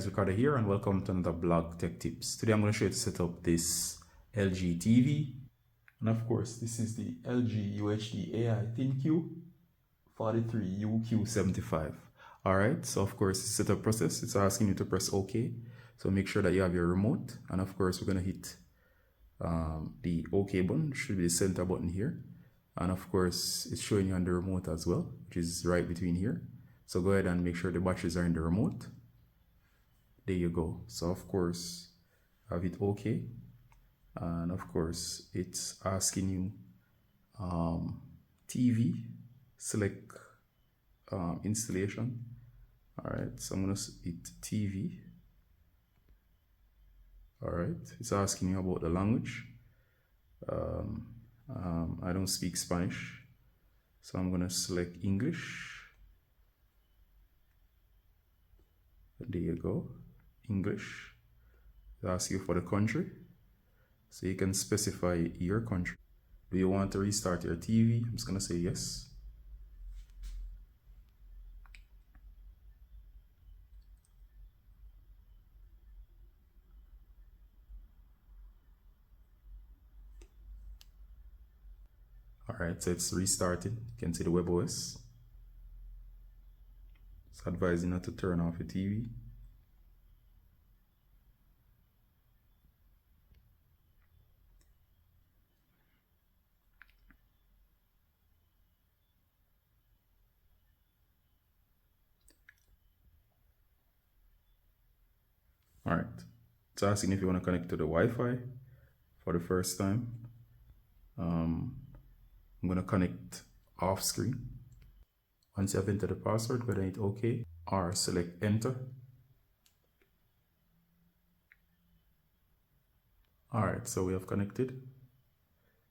guys, Ricardo here and welcome to another blog tech tips. Today I'm going to show you to set up this LG TV, and of course this is the LG UHD AI ThinQ 43UQ75. Alright, so of course the setup process, it's asking you to press OK, so make sure that you have your remote, and of course we're going to hit the OK button, should be the center button here, and of course it's showing you on the remote as well, which is right between here. So go ahead and make sure the batteries are in the remote. There you go. So of course have it OK, and of course it's asking you TV, select installation. Alright, so I'm gonna hit TV. Alright, it's asking you about the language. I don't speak Spanish, so I'm gonna select English. There you go, English. It asks you for the country, so you can specify your country. Do you want to restart your TV? I'm just gonna say yes. Alright, so it's restarted. You can see the WebOS. It's advising not to turn off your TV. Alright, it's asking if you want to connect to the Wi-Fi for the first time. I'm going to connect off screen. Once you have entered the password, go ahead and hit OK or select enter. Alright, so we have connected.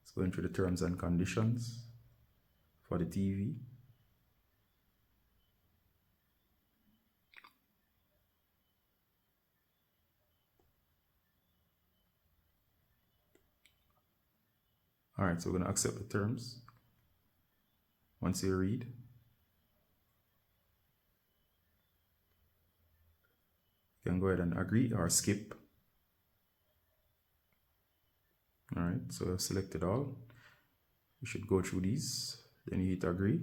It's going through the terms and conditions for the TV. Alright, so we're going to accept the terms. Once you read, you can go ahead and agree or skip. Alright, so I've selected all. You should go through these, then you hit agree.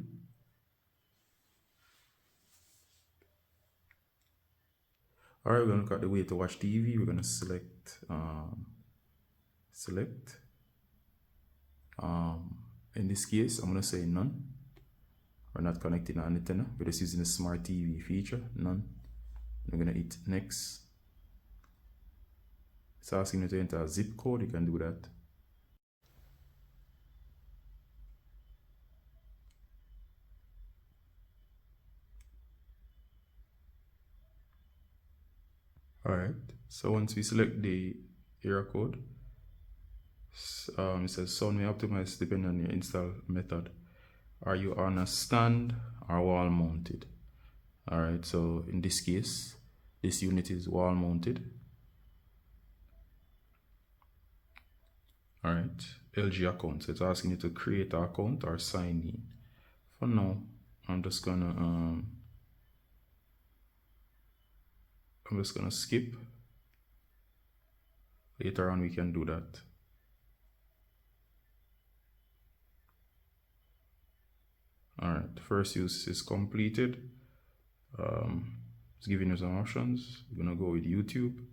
Alright, we're going to look at the way to watch TV. We're going to select in this case, I'm going to say none. We're not connecting an antenna. We're just using the smart TV feature, none. We're going to hit next. It's asking you to enter a zip code. You can do that. Alright, so once we select the area code, it says sound may optimize depending on your install method. Are you on a stand or wall mounted? Alright, so in this case, this unit is wall mounted. Alright, LG account. So it's asking you to create an account or sign in. For now, I'm just gonna skip. Later on we can do that. Alright, first use is completed. It's giving you some options. You're gonna go with YouTube.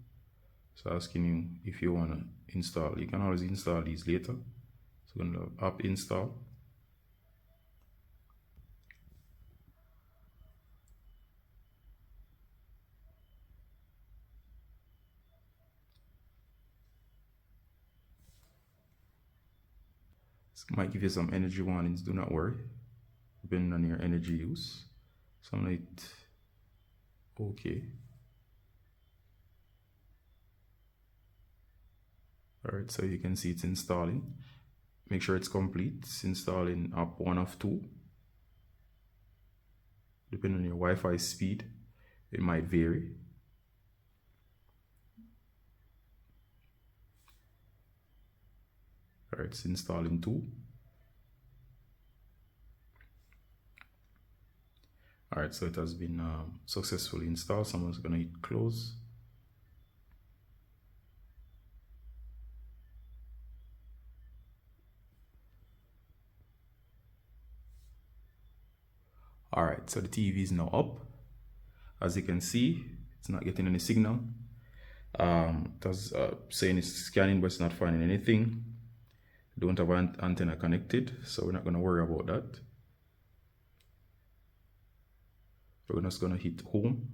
It's asking you if you wanna install. You can always install these later. So I'm gonna app install. This might give you some energy warnings. Do not worry, depending on your energy use. So I'm gonna hit OK. Alright, so you can see it's installing. Make sure it's complete. It's installing app 1 of 2. Depending on your Wi-Fi speed, it might vary. Alright, it's installing 2. Alright, so it has been successfully installed. Someone's gonna hit close. All right, so the TV is now up. As you can see, it's not getting any signal. It was saying it's scanning, but it's not finding anything. Don't have an antenna connected, so we're not going to worry about that. We're just going to hit home.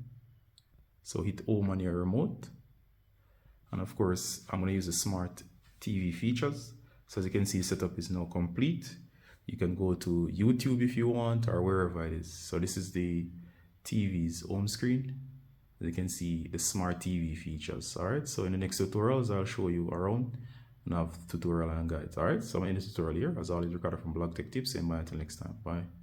So hit home on your remote. And of course, I'm going to use the smart TV features. So as you can see, the setup is now complete. You can go to YouTube if you want, or wherever it is. So this is the TV's home screen. As you can see, the smart TV features. All right, so in the next tutorials, I'll show you around and have tutorial and guides. All right, so I'm in this tutorial here. As always, Ricardo from Blog Tech Tips, and bye until next time. Bye.